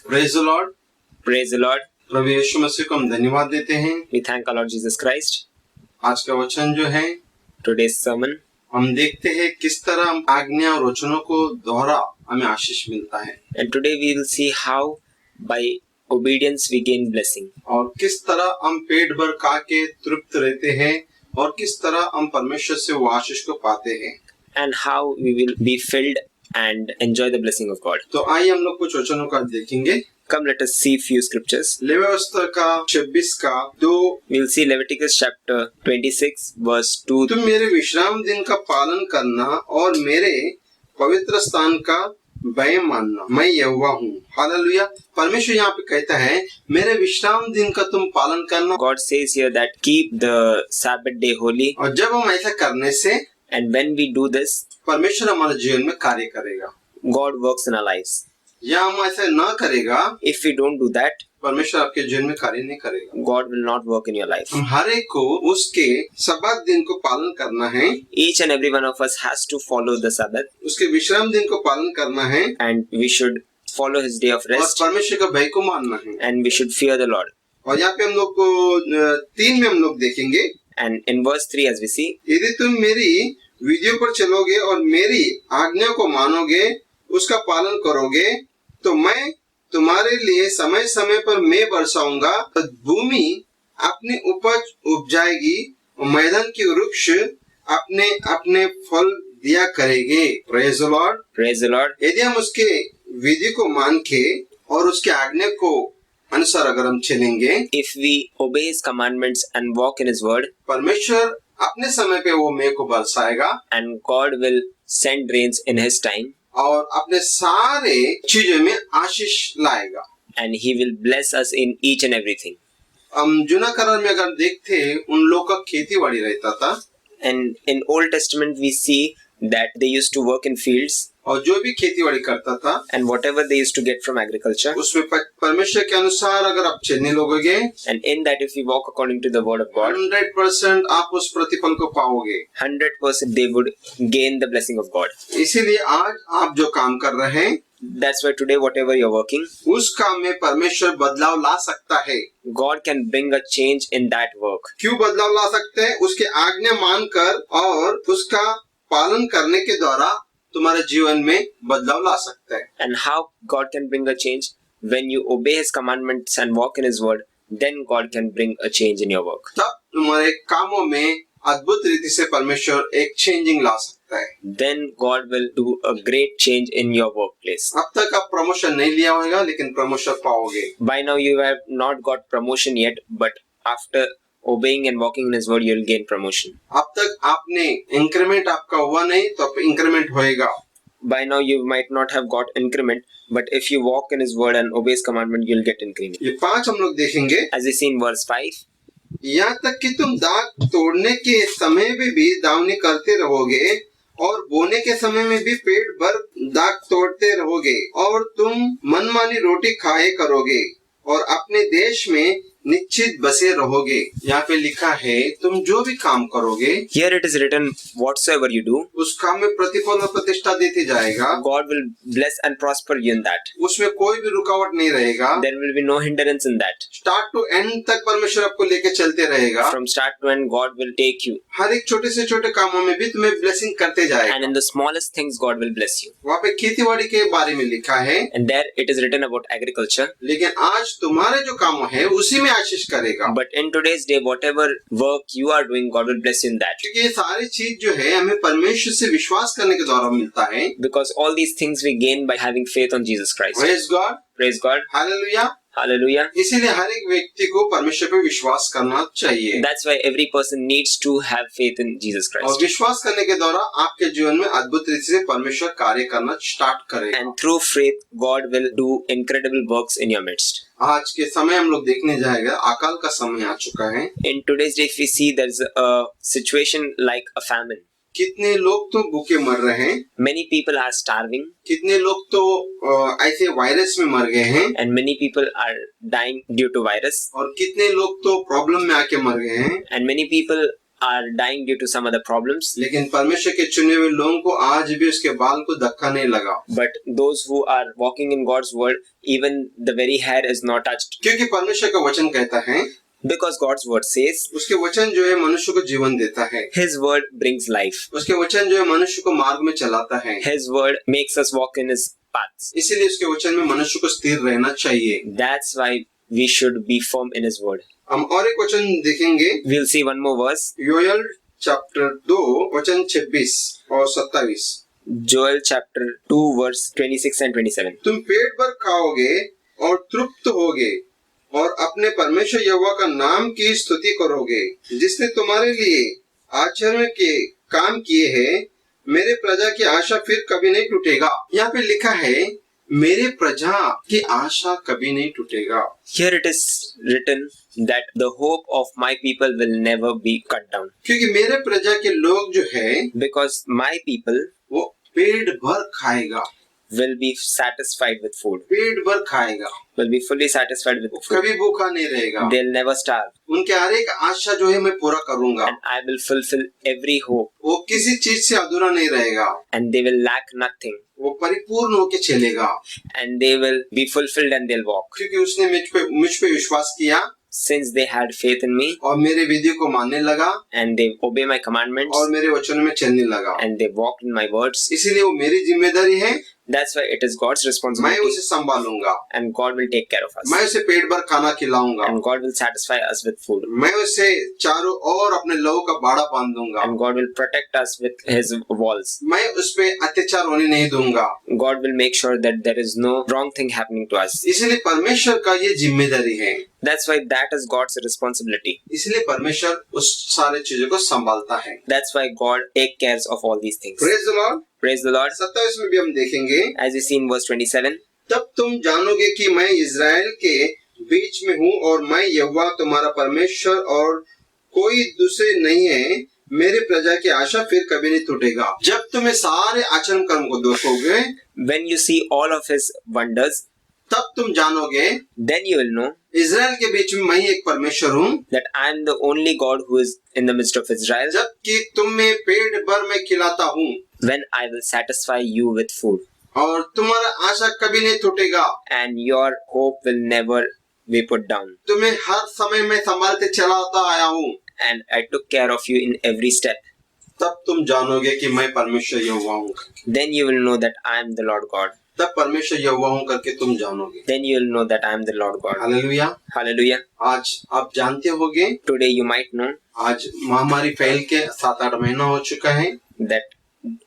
Praise the Lord. Praise the Lord. प्रभु यीशु मसीह को हम धन्यवाद देते हैं। We thank our Lord Jesus Christ. आज का वचन जो है, Today's sermon, हम देखते हैं किस तरह हम आज्ञा और वचनों को दोहरा हमें आशीष मिलता है, and today we will see how by obedience we gain blessing, और किस तरह हम पेट भर खा के तृप्त रहते हैं, और किस तरह हम परमेश्वर से वो आशीष को पाते हैं, and how we will be filled and enjoy the blessing of God. तो आइए हम लोग कुछ वचनों का देखेंगे। Come, let us see few scriptures. लेवी व्यवस्था का 26 का 2। We will see Leviticus chapter 26 verse 2. तुम मेरे विश्राम दिन का पालन करना और मेरे पवित्र स्थान का भय मानना, मैं यहोवा हूँ। हालेलुया। परमेश्वर यहाँ पे कहता है मेरे विश्राम दिन का तुम पालन करना, God says here that keep the Sabbath day holy, और जब हम ऐसा करने से and when we do this, परमेश्वर हमारे जीवन में कार्य करेगा। God works in our lives. या हम ऐसा न करेगा, If we don't do that, परमेश्वर आपके जीवन में कार्य नहीं करेगा। God will not work in your life. हम हर एक को उसके सब्बात दिन को पालन करना है, Each and every one of us has to follow the Sabbath, उसके विश्राम दिन को पालन करना है, and we should follow his day of और rest, परमेश्वर का भय को मानना है। and we should fear the Lord. और यहाँ पे हम लोग को 3 में हम लोग देखेंगे, And in verse 3 as we see, यदि तुम मेरी विधियों पर चलोगे और मेरी आज्ञा को मानोगे, उसका पालन करोगे, तो मैं तुम्हारे लिए समय समय पर मैं बरसाऊंगा, तो भूमि अपनी उपज उपजाएगी और मैदान के वृक्ष अपने अपने फल दिया करेंगे। Praise the Lord. praise the Lord. यदि हम उसके विधि को मान के और उसके आज्ञा को अनुसार अगर हम चलेंगे, If we obey his commandments and walk in his word, परमेश्वर अपने समय पे वो मेघ को बरसाएगा and God will send rains in his time, और अपने सारे चीजों में आशीष लाएगा। and he will bless us in each and everything. हम जूना करार में अगर देखते, उन लोग का खेती बाड़ी रहता था, And in Old Testament we see that they used to work in fields, और जो भी खेती बाड़ी करता था and whatever they used to get from agriculture, उसमें परमेश्वर के अनुसार अगर आप चलने लगोगे, and in that if we walk according to the word of God, 100% आप उस प्रतिफल को पाओगे। 100% they would gain the blessing of God. इसीलिए आज आप जो काम कर रहे हैं, That's why today whatever you're working, उस काम में परमेश्वर बदलाव ला सकता है। God can bring a change in that work. क्यों बदलाव ला सकते हैं? उसके आज्ञा मानकर और उसका पालन करने के द्वारा तुम्हारे जीवन में बदलाव ला सकता है। And how God can bring a change? When you obey his commandments and walk in his word, then God can bring a change in your work. तब तुम्हारे कामों में अद्भुत रीति से परमेश्वर एक चेंजिंग ला सकता है। Then God will do a great change in your workplace. अब तक आप प्रमोशन नहीं लिया होगा, लेकिन प्रमोशन पाओगे। By now you have not got promotion yet, but after obeying and walking in his word, you'll gain promotion. अब तक आपने इंक्रीमेंट आपका हुआ नहीं, तो अब इंक्रीमेंट होएगा। By now you might not have got increment, but if you walk in his word and obey his commandment, you'll get increment. ये 5 हम लोग देखेंगे। As we see in verse 5, यहाँ तक कि तुम दाख तोड़ने के समय में भी दावनी करते रहोगे और बोने के समय में भी पेट भर दाख तोड़ते रहोगे, और तुम मनमानी रोटी खाए करोगे और अपने देश में निश्चित बसे रहोगे। यहाँ पे लिखा है तुम जो भी काम करोगे, here it is written, whatsoever you do, उस काम में प्रतिफल और प्रतिष्ठा देते जाएगा। God will bless and prosper you in that. उसमें कोई भी रुकावट नहीं रहेगा। There will be no hindrance in that. Start to end तक परमेश्वर आपको लेके चलते रहेगा। From start to end, God will take you. हर एक छोटे से छोटे कामों में भी तुम्हें ब्लेसिंग करते जाएगा। And in the smallest things, God will bless you. वहाँ पे खेतीबाड़ी के बारे में लिखा है, And there it is written about agriculture. लेकिन आज तुम्हारे जो काम है उसी में आशीष करेगा। But in today's day, whatever work you are doing, God will bless you in that. क्योंकि ये सारी चीज जो है हमें परमेश्वर से विश्वास करने के द्वारा मिलता है। Because all these things we gain by having faith on Jesus Christ. Praise God, Praise God. Hallelujah. Hallelujah. इसीलिए हर एक व्यक्ति को परमेश्वर पे विश्वास करना चाहिए, That's why every person needs to have faith in Jesus और Christ. विश्वास करने के द्वारा आपके जीवन में अद्भुत रीति से परमेश्वर कार्य करना स्टार्ट करेगा। And through faith, God will do incredible works in your midst. आज के समय हम लोग देखने जाएगा, अकाल का समय आ चुका है। In today's day, if we see there's a situation like a famine. कितने लोग तो भूखे मर रहे हैं, Many people are starving, कितने लोग तो ऐसे वायरस में मर गए हैं, and many people are dying due to virus, और कितने लोग तो प्रॉब्लम में आके मर गए हैं। and many people are dying due to some other problems. लेकिन परमेश्वर के चुने हुए लोगों को आज भी उसके बाल को धक्का नहीं लगा, But those who are walking in God's word, even the very hair is not touched. क्योंकि परमेश्वर का वचन कहता है, Because God's word says, उसके वचन जो है मनुष्य को जीवन देता है, His word brings life. उसके वचन जो है मनुष्य को मार्ग में चलाता है, His word makes us walk in His paths. इसीलिए उसके वचन में मनुष्य को स्थिर रहना चाहिए। That's why we should be firm in His word. हम और एक वचन देखेंगे, We'll see one more verse. योएल चैप्टर 2 वचन 26 और 27। Joel chapter 2 verse 26 and 27. तुम पेट भर खाओगे और तृप्त होगे और अपने परमेश्वर यहोवा का नाम की स्तुति करोगे, जिसने तुम्हारे लिए आश्चर्य के काम किए हैं। मेरे प्रजा की आशा फिर कभी नहीं टूटेगा। यहाँ पे लिखा है मेरे प्रजा की आशा कभी नहीं टूटेगा। Here it is written that the hope of my people will never be cut down. क्योंकि मेरे प्रजा के लोग जो है Because my people वो पेट भर खाएगा, will be satisfied with food. पेट भर खाएगा, Will be fully satisfied with food. कभी भूखा नहीं रहेगा। They'll never starve. उनके हर एक आशा जो है मैं पूरा करूंगा, And I will fulfill every hope. वो किसी चीज से अधूरा नहीं रहेगा, And they will lack nothing. वो परिपूर्ण होके चलेगा, And they will be fulfilled and they'll walk. क्योंकि उसने मुझ पे विश्वास किया Since they had faith in me और मेरे विधि को मानने लगा and they obey my commandments और मेरे वचनों में चलने लगा, and they walked in my words, इसीलिए वो मेरी जिम्मेदारी है, that's why it is God's मैं responsibility उसे संभालूंगा, and God will take care of us. मैं उसे पेट भर खाना खिलाऊंगा, And God will satisfy us with food. मैं उसे चारों ओर अपने लहू का बाड़ा बांध दूंगा, And God will protect us with His walls. मैं उस पे अत्याचार होने नहीं दूंगा। God will make sure that there is no wrong thing happening to us. इसलिए परमेश्वर का ये जिम्मेदारी है, That's why that is God's responsibility. इसलिए परमेश्वर उस सारे चीजों को संभालता है। That's why God take cares of all these things. Praise the Lord. Praise the Lord. 27 में भी हम देखेंगे, As we see in verse 27, तब तुम जानोगे कि मैं इज़राइल के बीच में हूँ और मैं यहोवा तुम्हारा परमेश्वर और कोई दूसरे नहीं है। मेरे प्रजा की आशा फिर कभी नहीं टूटेगा। जब तुम्हें सारे आचरण कर्म को देखोगे, when you see all of His wonders, तब तुम जानोगे then you will know Israel के बीच में मैं ही एक परमेश्वर हूँ, that I am the only God who is in the midst of Israel, जबकि तुम्हें पेट भर मैं खिलाता हूँ when I will satisfy you with food, और तुम्हारा आशा कभी नहीं टूटेगा, and your hope will never be put down. तुम्हें हर समय में संभालते चलाता आया हूँ। And I took care of you in every step. तब तुम जानोगे कि मैं परमेश्वर यहोवा हूँ। Then you will know that I am the Lord God. तब परमेश्वर यहोवा हूँ करके तुम जानोगे। Then you will know that I am the Lord God. Hallelujah. Hallelujah. आज आप जानते होंगे, Today you might know आज महामारी फैल के 7-8 महीना हो चुका है, that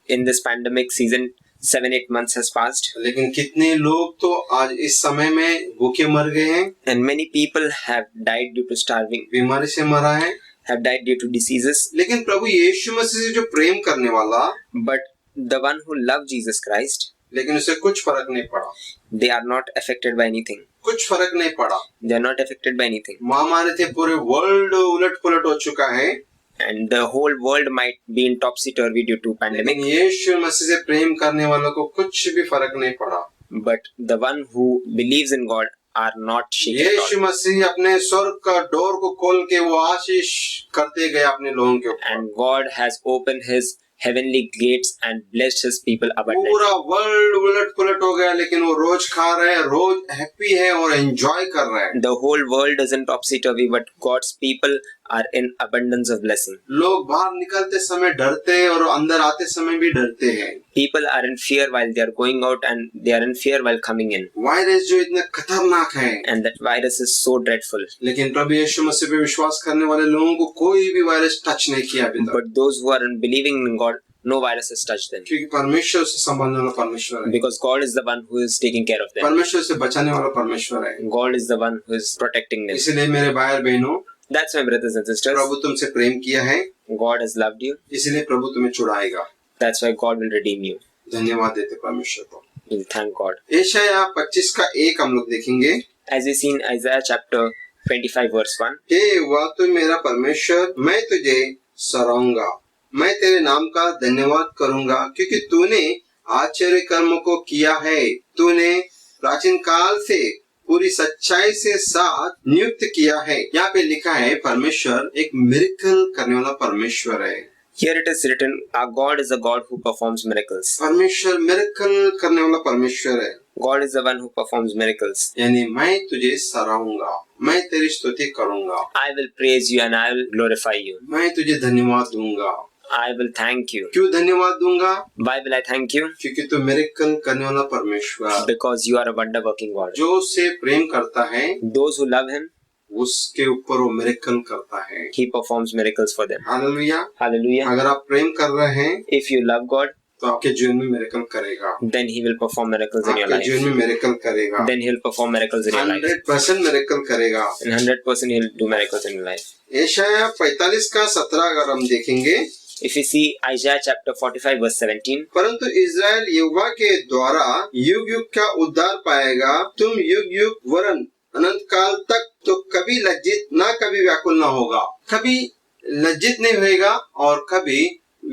in this pandemic season 7-8 months has passed, लेकिन कितने लोग तो आज इस समय में भूखे मर गए हैं, and many people have died due to starving, बीमारी से मरा है। have died due to diseases. लेकिन प्रभु यीशु मसीह से जो प्रेम करने वाला, But the one who loved Jesus Christ, लेकिन उसे कुछ फर्क नहीं पड़ा, they are not affected by anything. कुछ फर्क नहीं पड़ा। They are not affected by anything. महामारी से पूरे वर्ल्ड उलट पुलट हो चुका है, And the whole world might be in topsy-turvy due to pandemic. लेकिन यीशु मसीह से प्रेम करने वालों को कुछ भी फर्क नहीं पड़ा। But the one who believes in God are not shaken at Yeshu all. मसीह अपने स्वर्ग का डोर को खोल के वो आशीष करते गए अपने लोगों के ऊपर। And God has opened His heavenly gates and blessed His people abundantly. पूरा वर्ल्ड उलट पुलट हो गया, लेकिन वो रोज खा रहे हैं, रोज हैप्पी है और एंजॉय कर रहे हैं। The whole world is in topsy-turvy, but God's people are in abundance of blessing. लोग बाहर निकलते समय डरते हैं और अंदर आते समय भी डरते हैं। People are in fear while they are going out, and they are in fear while coming in. Virus जो इतना खतरनाक है, And that virus is so dreadful. लेकिन प्रभु यीशु मसीह पे विश्वास करने वाले लोगों को कोई भी वायरस टच नहीं किया अभी तक, But those who are believing in God, no virus has touched them. क्योंकि परमेश्वर से संबंधने वाला परमेश्वर है, Because God is the one who is taking care of them. परमेश्वर से बचाने वाला परमेश्वर है। God is the one who is protecting them. इसलिए मेरे भाई और बहनों, That's my brothers and sisters. प्रभु तुमसे प्रेम किया है, God has loved you. इसलिए प्रभु तुम्हें छुड़ाएगा। That's why God will redeem you. धन्यवाद देते परमेश्वर को। We'll thank God. यशायाह 25 का 1 हम लोग देखेंगे। As we see in Isaiah chapter 25 verse 1. हे हुआ तू मेरा परमेश्वर, मैं तुझे सराहूंगा, मैं तेरे नाम का धन्यवाद करूंगा, क्योंकि तूने आश्चर्य कर्म को किया है। तूने प्राचीन काल से पूरी सच्चाई से साथ नियुक्त किया है। यहाँ पे लिखा है परमेश्वर एक मिरेकल करने वाला परमेश्वर है। Here it is written, our God is a God who performs miracles. परमेश्वर मिरेकल करने वाला परमेश्वर है। God is the one who performs miracles. यानी मैं तुझे सराहूंगा, मैं तेरी स्तुति करूंगा, I will praise you and I will glorify you. मैं तुझे धन्यवाद दूंगा। I will thank you. क्यों धन्यवाद दूंगा? Why will I thank you? क्योंकि तू मिरेकल करने वाला परमेश्वर, Because you are a wonder working God. जो उससे प्रेम करता है Those who love him, उसके ऊपर वो मिरेकल करता है। he performs miracles for them. Hallelujah. Hallelujah. अगर आप प्रेम कर रहे हैं If you love God, तो आपके जीवन में मिरेकल करेगा, then he will perform miracles in your आपके life. जीवन में मिरेकल करेगा, Then he will perform miracles in your life. 100% miracle करेगा। And 100% he will do miracles in your life. यशायाह 45 का 17 अगर हम देखेंगे, If you see Isaiah chapter 45 verse 17, परंतु इज़राइल यहोवा के द्वारा युग युग का उद्धार पाएगा, तुम युग युग वरन अनंत काल तक तो कभी लज्जित ना कभी व्याकुल ना होगा। कभी लज्जित नहीं होएगा और कभी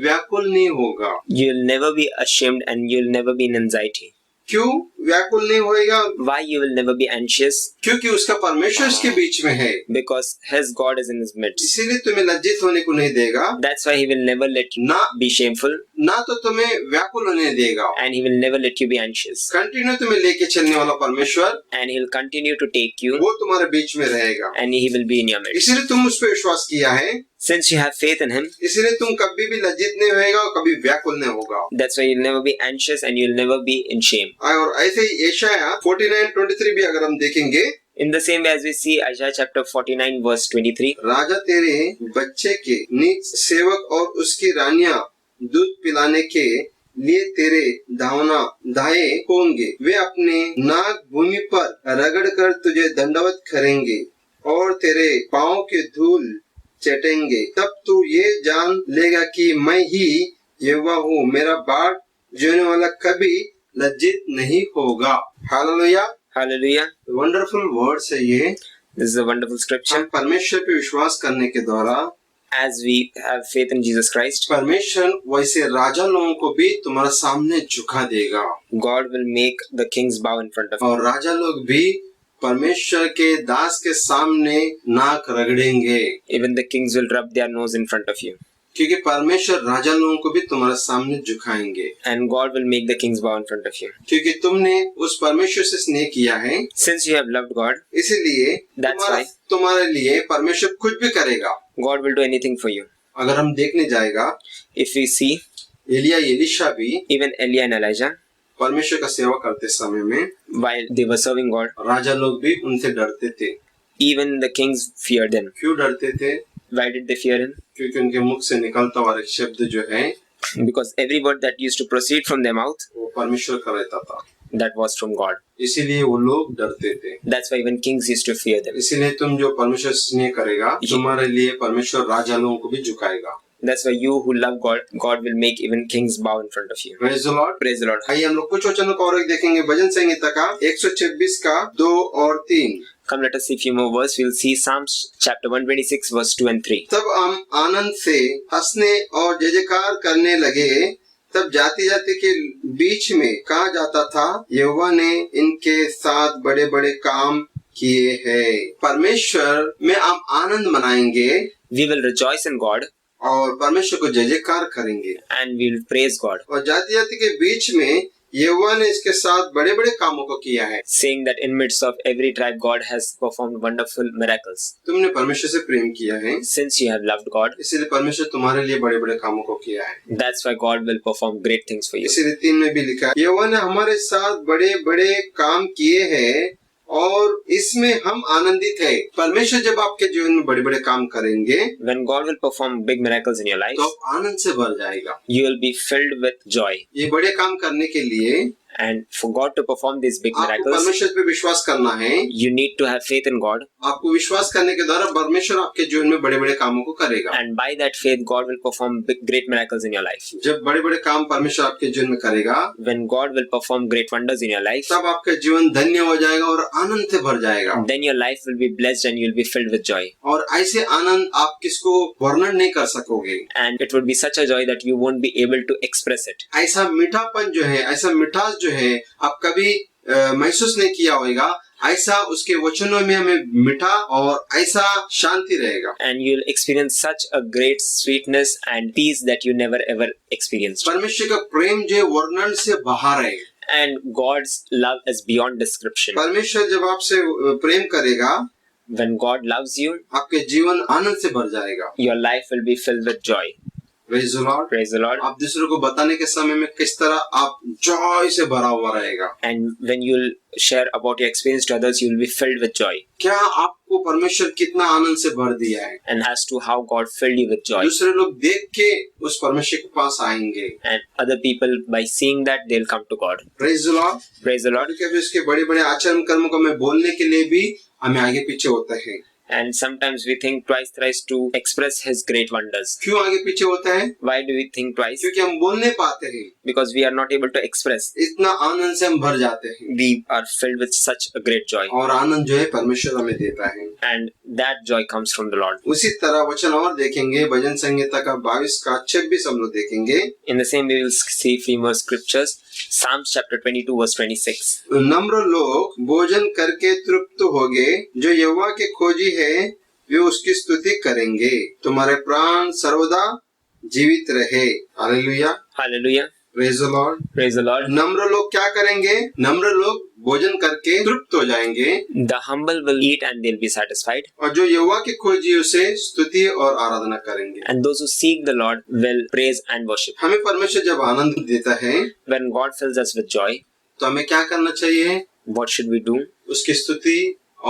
व्याकुल नहीं होगा। you will never be ashamed and you will never be in anxiety. क्यों व्याकुल नहीं होएगा? Why you will never be anxious? क्योंकि उसका परमेश्वर उसके बीच में है, Because his God is in his midst. इसीलिए तुम्हें लज्जित होने को नहीं देगा, That's why he will never let you ना be shameful ना तो तुम्हें व्याकुल होने देगा। and he will never let you be anxious. Continue तुम्हें लेके चलने वाला परमेश्वर And he will continue to take you वो तुम्हारे बीच में रहेगा। and he will be in your midst. इसीलिए तुम उस पर विश्वास किया है, Since you have faith in him, इसीलिए तुम कभी भी लज्जित नहीं होएगा और कभी व्याकुल नहीं होगा। that's why you'll never be anxious and you'll never be in shame. और ऐसे ही यशायाह 49:23 भी अगर हम देखेंगे, In the same way as we see Isaiah chapter 49 verse 23, राजा तेरे बच्चे के नीच सेवक और उसकी रानियां दूध पिलाने के लिए तेरे दावना दाए होंगे, वे अपने नाक भूमि पर रगड़ कर तुझे दंडवत करेंगे और तेरे पाँव के धूल चटेंगे। तब तू ये जान लेगा कि मैं ही यहोवा हूँ, मेरा बाट जीने वाला कभी लज्जित नहीं होगा। हालेलुया। hallelujah. वंडरफुल वर्ड्स है ये। This is a wonderful scripture. हम परमेश्वर पे विश्वास करने के द्वारा As we have faith in Jesus Christ, परमेश्वर वैसे राजा लोगों को भी तुम्हारे सामने झुका देगा God will make the kings bow in front of you. और राजा लोग भी परमेश्वर के दास के सामने नाक रगड़ेंगे, Even the kings will rub their nose in front of you. क्योंकि परमेश्वर राजा लोगों को भी तुम्हारे सामने झुकाएंगे, And God will make the kings bow in front of you. क्योंकि तुमने उस परमेश्वर से स्नेह किया है। Since you have loved God, इसीलिए That's why. तुम्हारे लिए परमेश्वर कुछ भी करेगा। God will do anything for you. अगर हम देखने जाएगा, If we see, एलिया एलिशा भी even Elijah and Elijah, परमेश्वर का सेवा करते समय में while they were serving God, राजा लोग भी उनसे डरते थे। even the kings feared him. क्यों डरते थे? Why did they fear him? क्योंकि उनके मुख से निकलता हुआ एक शब्द जो है Because every word that used to proceed from their mouth, वो परमेश्वर का रहता था, that was from God. इसीलिए वो लोग डरते थे। That's why even kings used to fear them. इसीलिए तुम जो परमेश्वर से स्नेह करेगा, तुम्हारे लिए परमेश्वर राजा लोगों को भी झुकाएगा। That's why you who love God, God will make even kings bow in front of you. Praise the Lord। Praise the Lord. आइए हम लोग कुछ वचनों को और एक देखेंगे। भजन संहिता का 126 का 2 और 3। Come, let us see a few more verses. We'll see Psalms chapter 126, verse 2 and 3. तब हम आनंद से हंसने और जय जयकार करने लगे, तब जाति जाति के बीच में कहा जाता था, यहोवा ने इनके साथ बड़े बड़े काम किए हैं। परमेश्वर में हम आनंद मनाएंगे We will rejoice in God और परमेश्वर को जय जयकार करेंगे, and we will praise God, और जाति जाति के बीच में यहोवा ने इसके साथ बड़े बड़े कामों को किया है। saying that in midst of every tribe God has performed wonderful miracles. तुमने परमेश्वर से प्रेम किया है, Since you have loved God, इसीलिए परमेश्वर तुम्हारे लिए बड़े बड़े कामों को किया है। that's why God will perform great things for you. इसीलिए 3 में भी लिखा है, यहोवा ने हमारे साथ बड़े बड़े काम किए हैं और इसमें हम आनंदित है। परमेश्वर जब आपके जीवन में बड़े बड़े काम करेंगे When God will perform big miracles in your life, तो आप आनंद से भर जाएगा। you will be filled with joy. ये बड़े काम करने के लिए And for God to perform these big आपको miracles, परमेश्वर पे विश्वास करना है। you need to have faith in God. आपको विश्वास करने के द्वारा परमेश्वर आपके जीवन में बड़े बड़े कामों को करेगा। And by that faith, God will perform big, great miracles in your life. जब बड़े बड़े काम परमेश्वर आपके जीवन में करेगा, When God will perform great wonders in your life, तब आपका जीवन धन्य हो जाएगा और आनंद से भर जाएगा। then your life will be blessed and you'll be filled with joy. और ऐसे आनंद आप किसको वर्णन नहीं कर सकोगे। And it would be such a joy that you won't be able to express it. ऐसा मीठापन जो है, ऐसा मिठास जो है, आप कभी महसूस नहीं किया होगा। ऐसा उसके वचनों में हमें मीठा और ऐसा शांति रहेगा। And you'll experience such a great sweetness and peace that you never ever experienced. परमेश्वर का प्रेम जो है वर्णन से बाहर है। And God's love is beyond description. परमेश्वर जब आपसे प्रेम करेगा, When God loves you, आपके जीवन आनंद से भर जाएगा। your life will be filled with joy. Praise the Lord। Praise the Lord. आप दूसरों को बताने के समय में किस तरह आप जॉय से भरा हुआ रहेगा। And when you'll share about your experience to others, you'll be filled with joy. क्या आपको परमेश्वर कितना आनंद से भर दिया है। And as to how God filled you with joy. दूसरे लोग देख के उस परमेश्वर के पास आएंगे। And other people, by seeing that, they'll come to God. Praise the Lord। Praise the Lord. कभी उसके बड़े बड़े आचरण कर्मों को हमें बोलने के लिए भी हमें आगे पीछे होता है। And sometimes we think twice, thrice to express His great wonders. क्यों आगे पीछे होता है? Why do we think twice? क्योंकि हम बोल नहीं पाते हैं। Because we are not able to express. इतना आनंद से हम भर जाते हैं। We are filled with such a great joy. और आनंद जो है परमेश्वर हमें देता है। And that joy comes from the Lord. उसी तरह वचन और देखेंगे, भजन संहिता का 22 का 26 हम लोग देखेंगे। In the same way, we will see few more scriptures. Psalms chapter 22 verse 26. नम्र लोग भोजन करके तृप्त होंगे, जो यहोवा के खोजी है वे उसकी स्तुति करेंगे। तुम्हारे प्राण सर्वदा जीवित रहे। Hallelujah. Hallelujah. Praise the Lord. Praise the Lord. नम्र लोग क्या करेंगे? नम्र लोग भोजन करके तृप्त हो जाएंगे, The humble will eat and they'll be satisfied. और जो यहोवा के खोजी उसे स्तुति और आराधना करेंगे। And those who seek the Lord will praise and worship. हमें परमेश्वर जब आनंद देता है When God fills us with joy, तो हमें क्या करना चाहिए? what should we do? उसकी स्तुति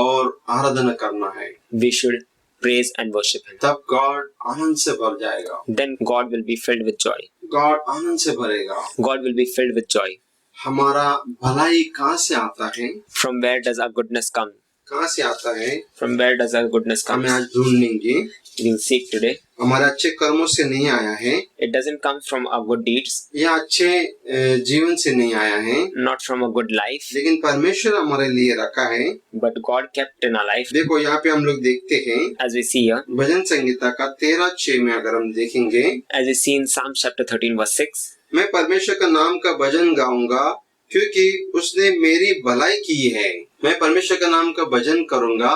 और आराधना करना है। We should praise and worship Him. तब गॉड आनंद से भर जाएगा। Then God will be filled with joy. God आनंद से भरेगा। God will be filled with joy. हमारा भलाई कहाँ से आता है? From where does our goodness come? कहाँ से आता है? From where does our goodness come? हमें आज ढूंढेंगे। We'll seek today. हमारे अच्छे कर्मों से नहीं आया है, It doesn't come from our good deeds, या अच्छे जीवन से नहीं आया है, not from a good life, लेकिन परमेश्वर हमारे लिए रखा है। but God kept in our life. देखो यहाँ पे हम लोग देखते हैं As we see here, भजन संगीता का 13:6 में अगर हम देखेंगे, as we see in Psalm chapter 13 verse 6, मैं परमेश्वर का नाम का भजन गाऊंगा क्योंकि उसने मेरी भलाई की है। मैं परमेश्वर का नाम का भजन करूंगा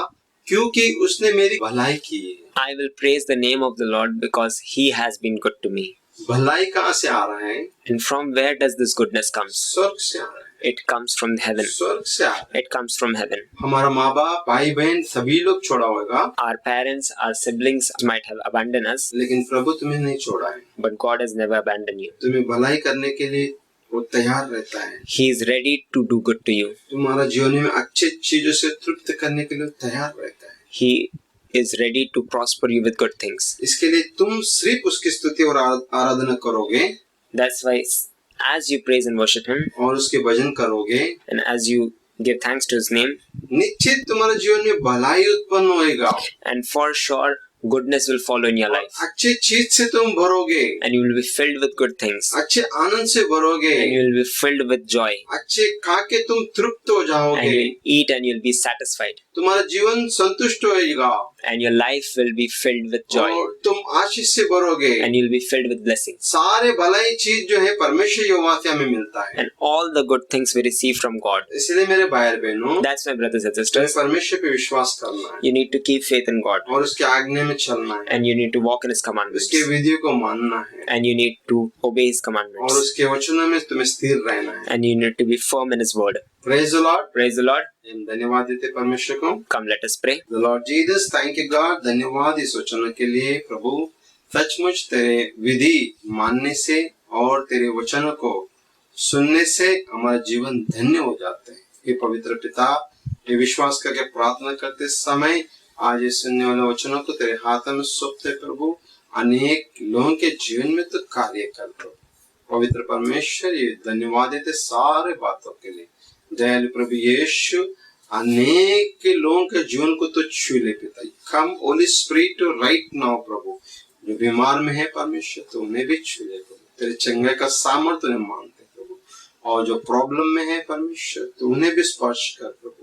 क्योंकि उसने मेरी भलाई की है। I will praise the name of the Lord because He has been good to me. भलाई कहाँ से आ रहा है? And from where does this goodness come? स्वर्ग से आ रहा है। It comes from heaven. स्वर्ग से आ रहा है। It comes from heaven. हमारा माँ बाप, भाई बहन सभी लोग छोड़ा होगा, Our parents, our siblings might have abandoned us, लेकिन प्रभु तुम्हें नहीं छोड़ा है। but God has never abandoned you. तुम्हें भलाई करने के लिए वो तैयार रहता है। He is ready to do good to you. तुम्हारा जीवन में अच्छी चीजों से तृप्त करने के लिए तैयार रहता है। He is ready to prosper you with good things. इसके लिए तुम सिर्फ उसकी स्तुति और आराधना करोगे, That's why as you praise and worship Him, और उसके भजन करोगे, and as you give thanks to His name, निश्चित तुम्हारे जीवन में भलाई उत्पन्न होएगा। and for sure goodness will follow in your life, अच्छी चीज से तुम भरोगे, and you will be filled with good things, अच्छे आनंद से भरोगे, and you will be filled with joy, अच्छे खा के तुम तृप्त हो and जाओगे, you'll eat and you'll be satisfied, तुम्हारा जीवन संतुष्ट होएगा, and your life will be filled with joy, और तुम आशीष से भरोगे। and you'll be filled with blessings, सारे भलाई चीज जो है परमेश्वर यहोवा से हमें मिलता है। and all the good things we receive from God. इसलिए मेरे भाई बहनों, That's my brothers and तुम्हें sisters. परमेश्वर पे विश्वास करना है You need to keep faith in God, और उसके आज्ञा में चलना है, and you need to walk in His commandments, उसके विधियों को मानना है, and you need to obey His और commandments, उसके वचनों में तुम्हें स्थिर रहना है। and you need to be firm in His word. Praise the Lord. Praise the Lord. हम धन्यवाद देते परमेश्वर को। Come, let us pray. The Lord Jesus, thank you God. धन्यवाद इस वचनों के लिए प्रभु। सचमुच तेरे विधि मानने से और तेरे वचनों को सुनने से हमारा जीवन धन्य हो जाते हैं। हे पवित्र पिता, ये विश्वास करके प्रार्थना करते समय आज ये सुनने वाले वचनों को तेरे हाथों में सौंपते प्रभु। अनेक लोगों के जीवन में तो कार्य कर प्रभु। पवित्र परमेश्वर, ये धन्यवाद देते सारे बातों के लिए। दयालु प्रभु यीशु, अनेक लोगों के जीवन को तो छू ले पिता। कम होली स्पिरिट राइट नाउ प्रभु, जो बीमार में है परमेश्वर तो उन्हें भी छू ले प्रभु। तेरे चंगाई का सामर्थ्य उन्हें मांगते प्रभु, और जो प्रॉब्लम में है परमेश्वर तो उन्हें भी स्पर्श कर प्रभु।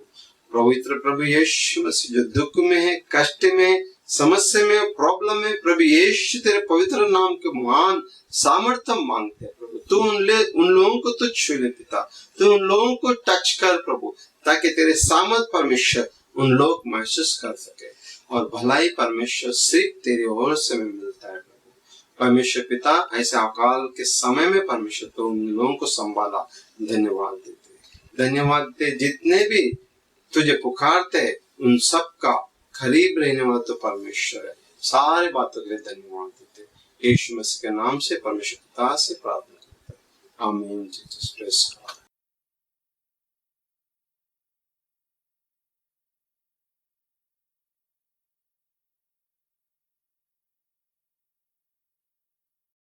पवित्र प्रभु यीशु मसीह, जो दुख में है, कष्ट में, समस्या में, प्रॉब्लम में, प्रभु यीशु तेरे पवित्र नाम के महान सामर्थ्य मांगते हैं प्रभु। तू उन लोगों को तो छू ले पिता, तू उन लोगों को टच कर प्रभु, ताकि तेरे सामर्थ परमेश्वर उन लोग महसूस कर सके। और भलाई परमेश्वर सिर्फ तेरी ओर से मिलता है प्रभु। परमेश्वर पिता, ऐसे अकाल के समय में परमेश्वर तो उन लोगों को संभाला। धन्यवाद देते जितने भी तुझे पुकारते उन सब का करीब रहने वाला तो परमेश्वर है। सारे बातों के लिए धन्यवाद देते यीशु मसीह के नाम से परमेश्वर पिता से प्रार्थना करते हैं। आमीन। Jesus praise God.